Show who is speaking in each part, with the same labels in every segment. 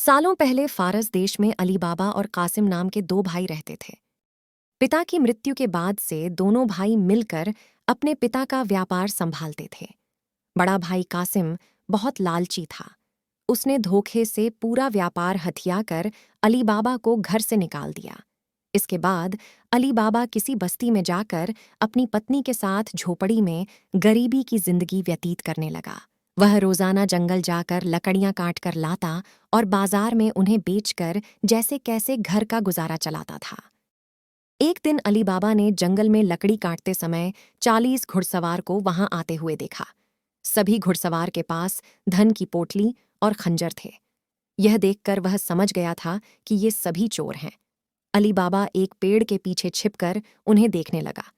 Speaker 1: सालों पहले फारस देश में अली बाबा और कासिम नाम के दो भाई रहते थे। पिता की मृत्यु के बाद से दोनों भाई मिलकर अपने पिता का व्यापार संभालते थे। बड़ा भाई कासिम बहुत लालची था। उसने धोखे से पूरा व्यापार हथियाकर अली बाबा को घर से निकाल दिया। इसके बाद अली बाबा किसी बस्ती में जाकर अपनी पत्नी के साथ झोपड़ी में गरीबी की जिंदगी व्यतीत करने लगा। वह रोजाना जंगल जाकर लकड़ियां काट कर लाता और बाजार में उन्हें बेचकर जैसे कैसे घर का गुजारा चलाता था। एक दिन अली बाबा ने जंगल में लकड़ी काटते समय 40 घुड़सवार को वहां आते हुए देखा। सभी घुड़सवार के पास धन की पोटली और खंजर थे। यह देखकर वह समझ गया था कि ये सभी चोर हैं। अली बाबा एक पेड़ के पीछे छिपकर उन्हें देखने लगा।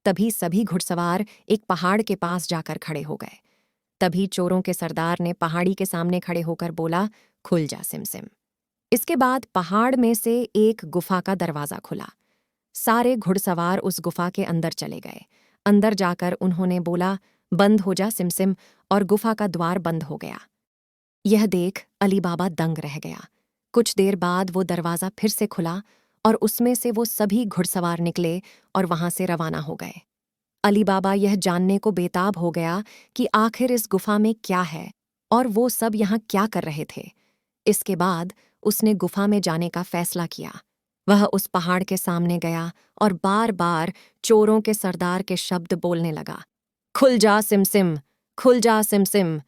Speaker 1: तभी सभी घुड़सवार एक पहाड़ के पास जाकर खड़े हो गए। तभी चोरों के सरदार ने पहाड़ी के सामने खड़े होकर बोला, खुल जा सिमसिम। इसके बाद पहाड़ में से एक गुफा का दरवाजा खुला। सारे घुड़सवार उस गुफा के अंदर चले गए। अंदर जाकर उन्होंने बोला, बंद हो जा सिमसिम, और गुफा का द्वार बंद हो गया। यह देख अली बाबा दंग रह गया। कुछ देर बाद वो दरवाजा फिर से खुला और उसमें से वो सभी घुड़सवार निकले और वहां से रवाना हो गए। अली बाबा यह जानने को बेताब हो गया कि आखिर इस गुफा में क्या है और वो सब यहाँ क्या कर रहे थे। इसके बाद उसने गुफा में जाने का फैसला किया। वह उस पहाड़ के सामने गया और बार बार चोरों के सरदार के शब्द बोलने लगा, खुल जा सिमसिम, खुल जा सिमसिम।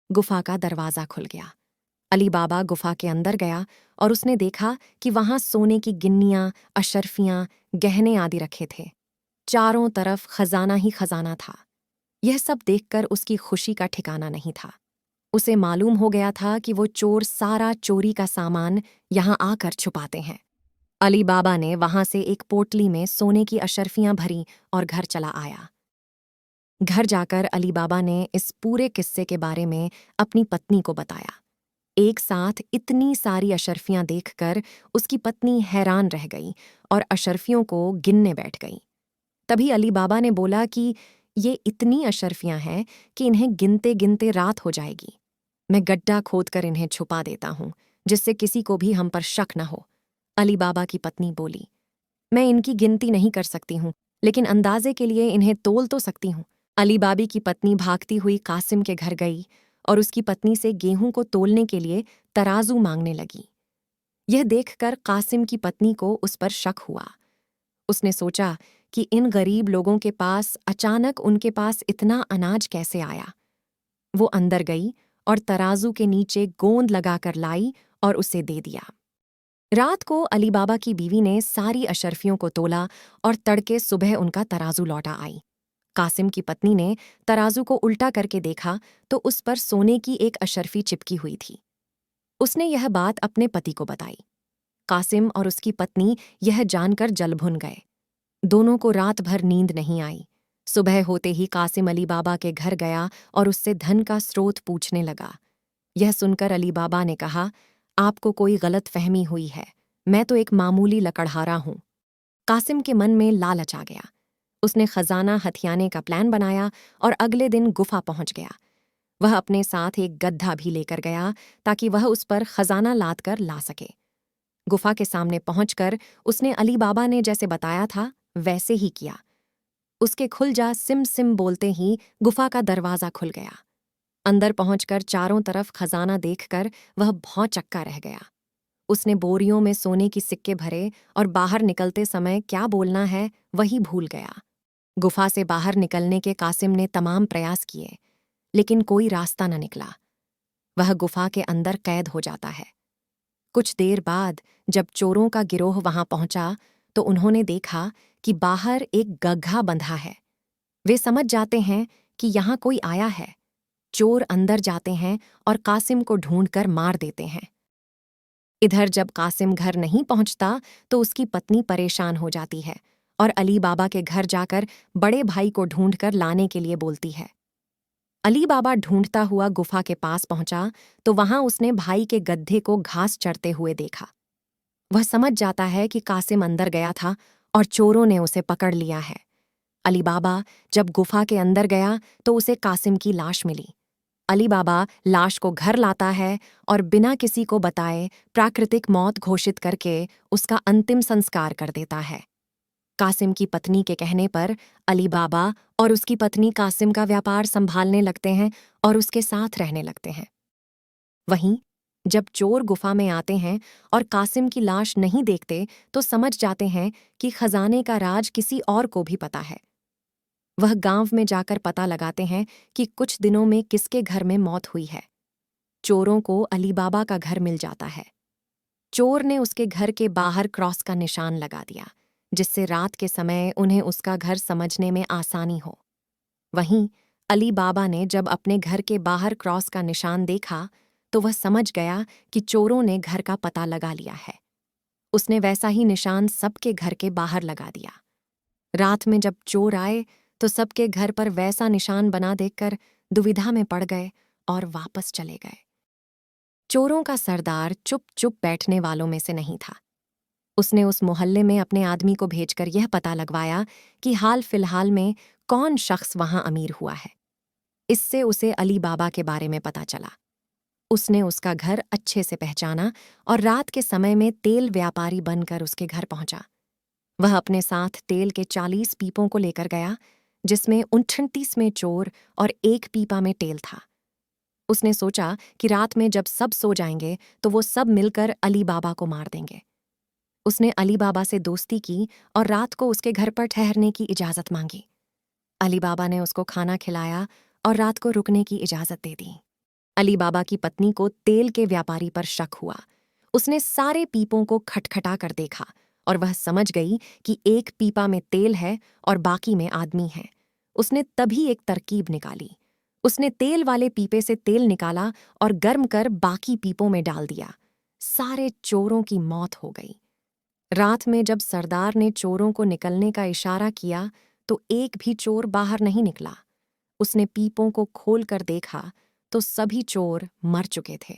Speaker 1: गुफा का दरवाजा खुल गया। अली बाबा गुफा के अंदर गया और उसने देखा कि वहां सोने की गिन्नियां, अशर्फियां, गहने आदि रखे थे। चारों तरफ खजाना ही खजाना था। यह सब देखकर उसकी खुशी का ठिकाना नहीं था। उसे मालूम हो गया था कि वो चोर सारा चोरी का सामान यहाँ आकर छुपाते हैं। अली बाबा ने वहां से एक पोटली में सोने की अशर्फियां भरी और घर चला आया। घर जाकर अली बाबा ने इस पूरे किस्से के बारे में अपनी पत्नी को बताया। एक साथ इतनी सारी अशर्फियां देखकर उसकी पत्नी हैरान रह गई और अशर्फियों को गिनने बैठ गई। तभी अली बाबा ने बोला कि ये इतनी अशर्फियां हैं कि इन्हें गिनते गिनते रात हो जाएगी। मैं गड्ढा खोदकर इन्हें छुपा देता हूं, जिससे किसी को भी हम पर शक न हो। अली बाबा की पत्नी बोली, मैं इनकी गिनती नहीं कर सकती हूँ, लेकिन अंदाजे के लिए इन्हें तोल तो सकती हूँ। अली बाबी की पत्नी भागती हुई कासिम के घर गई और उसकी पत्नी से गेहूं को तोलने के लिए तराजू मांगने लगी। यह देखकर कासिम की पत्नी को उस पर शक हुआ। उसने सोचा कि इन गरीब लोगों के पास अचानक उनके पास इतना अनाज कैसे आया। वो अंदर गई और तराजू के नीचे गोंद लगाकर लाई और उसे दे दिया। रात को अली बाबा की बीवी ने सारी अशर्फियों को तोला और तड़के सुबह उनका तराजू लौटा आई। कासिम की पत्नी ने तराजू को उल्टा करके देखा तो उस पर सोने की एक अशर्फी चिपकी हुई थी। उसने यह बात अपने पति को बताई। कासिम और उसकी पत्नी यह जानकर जल भुन गए। दोनों को रात भर नींद नहीं आई। सुबह होते ही कासिम अली बाबा के घर गया और उससे धन का स्रोत पूछने लगा। यह सुनकर अली बाबा ने कहा, आपको कोई गलत फहमी हुई है, मैं तो एक मामूली लकड़हारा हूं। कासिम के मन में लालच आ गया। उसने खजाना हथियाने का प्लान बनाया और अगले दिन गुफा पहुंच गया। वह अपने साथ एक गड्ढा भी लेकर गया ताकि वह उस पर खजाना लाद कर ला सके। गुफा के सामने पहुंचकर उसने अली बाबा ने जैसे बताया था वैसे ही किया। उसके खुल जा सिम सिम बोलते ही गुफा का दरवाजा खुल गया। अंदर पहुंचकर चारों तरफ खजाना देखकर वह भौंचक्का रह गया। उसने बोरियों में सोने की सिक्के भरे और बाहर निकलते समय क्या बोलना है वही भूल गया। गुफा से बाहर निकलने के कासिम ने तमाम प्रयास किए, लेकिन कोई रास्ता न निकला। वह गुफा के अंदर कैद हो जाता है। कुछ देर बाद जब चोरों का गिरोह वहां पहुंचा तो उन्होंने देखा कि बाहर एक गग्घा बंधा है। वे समझ जाते हैं कि यहां कोई आया है। चोर अंदर जाते हैं और कासिम को ढूंढकर मार देते हैं। इधर जब कासिम घर नहीं पहुंचता तो उसकी पत्नी परेशान हो जाती है और अली बाबा के घर जाकर बड़े भाई को ढूंढकर लाने के लिए बोलती है। अली बाबा ढूंढता हुआ गुफा के पास पहुंचा तो वहां उसने भाई के गड्ढे को घास चढ़ते हुए देखा। वह समझ जाता है कि कासिम अंदर गया था और चोरों ने उसे पकड़ लिया है। अली बाबा जब गुफा के अंदर गया तो उसे कासिम की लाश मिली। अली बाबा लाश को घर लाता है और बिना किसी को बताए प्राकृतिक मौत घोषित करके उसका अंतिम संस्कार कर देता है। कासिम की पत्नी के कहने पर अली बाबा और उसकी पत्नी कासिम का व्यापार संभालने लगते हैं और उसके साथ रहने लगते हैं। वहीं जब चोर गुफा में आते हैं और कासिम की लाश नहीं देखते तो समझ जाते हैं कि खजाने का राज किसी और को भी पता है। वह गांव में जाकर पता लगाते हैं कि कुछ दिनों में किसके घर में मौत हुई है। चोरों को अली बाबा का घर मिल जाता है। चोर ने उसके घर के बाहर क्रॉस का निशान लगा दिया, जिससे रात के समय उन्हें उसका घर समझने में आसानी हो। वहीं अली बाबा ने जब अपने घर के बाहर क्रॉस का निशान देखा तो वह समझ गया कि चोरों ने घर का पता लगा लिया है। उसने वैसा ही निशान सबके घर के बाहर लगा दिया। रात में जब चोर आए तो सबके घर पर वैसा निशान बना देखकर दुविधा में पड़ गए और वापस चले गए। चोरों का सरदार चुप चुप बैठने वालों में से नहीं था। उसने उस मोहल्ले में अपने आदमी को भेजकर यह पता लगवाया कि हाल फिलहाल में कौन शख्स वहां अमीर हुआ है। इससे उसे अली बाबा के बारे में पता चला। उसने उसका घर अच्छे से पहचाना और रात के समय में तेल व्यापारी बनकर उसके घर पहुंचा। वह अपने साथ तेल के 40 पीपों को लेकर गया, जिसमें 29 में चोर और 1 पीपा में तेल था। उसने सोचा कि रात में जब सब सो जाएंगे तो वो सब मिलकर अली बाबा को मार देंगे। उसने अली बाबा से दोस्ती की और रात को उसके घर पर ठहरने की इजाज़त मांगी। अली बाबा ने उसको खाना खिलाया और रात को रुकने की इजाज़त दे दी। अली बाबा की पत्नी को तेल के व्यापारी पर शक हुआ। उसने सारे पीपों को खटखटा कर देखा और वह समझ गई कि 1 पीपा में तेल है और बाकी में आदमी है। उसने तभी एक तरकीब निकाली। उसने तेल वाले पीपे से तेल निकाला और गर्म कर बाकी पीपों में डाल दिया। सारे चोरों की मौत हो गई। रात में जब सरदार ने चोरों को निकलने का इशारा किया तो एक भी चोर बाहर नहीं निकला। उसने पीपों को खोल कर देखा तो सभी चोर मर चुके थे।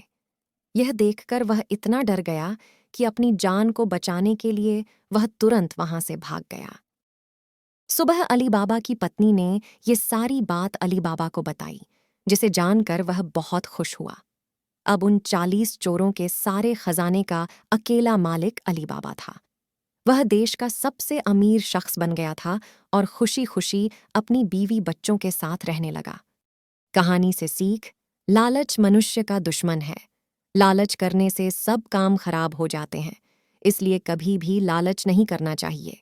Speaker 1: यह देखकर वह इतना डर गया कि अपनी जान को बचाने के लिए वह तुरंत वहां से भाग गया। सुबह अली बाबा की पत्नी ने ये सारी बात अली बाबा को बताई, जिसे जानकर वह बहुत खुश हुआ। अब उन 40 चोरों के सारे खजाने का अकेला मालिक अली बाबा था। वह देश का सबसे अमीर शख्स बन गया था और खुशी खुशी अपनी बीवी बच्चों के साथ रहने लगा। कहानी से सीख: लालच मनुष्य का दुश्मन है। लालच करने से सब काम खराब हो जाते हैं, इसलिए कभी भी लालच नहीं करना चाहिए।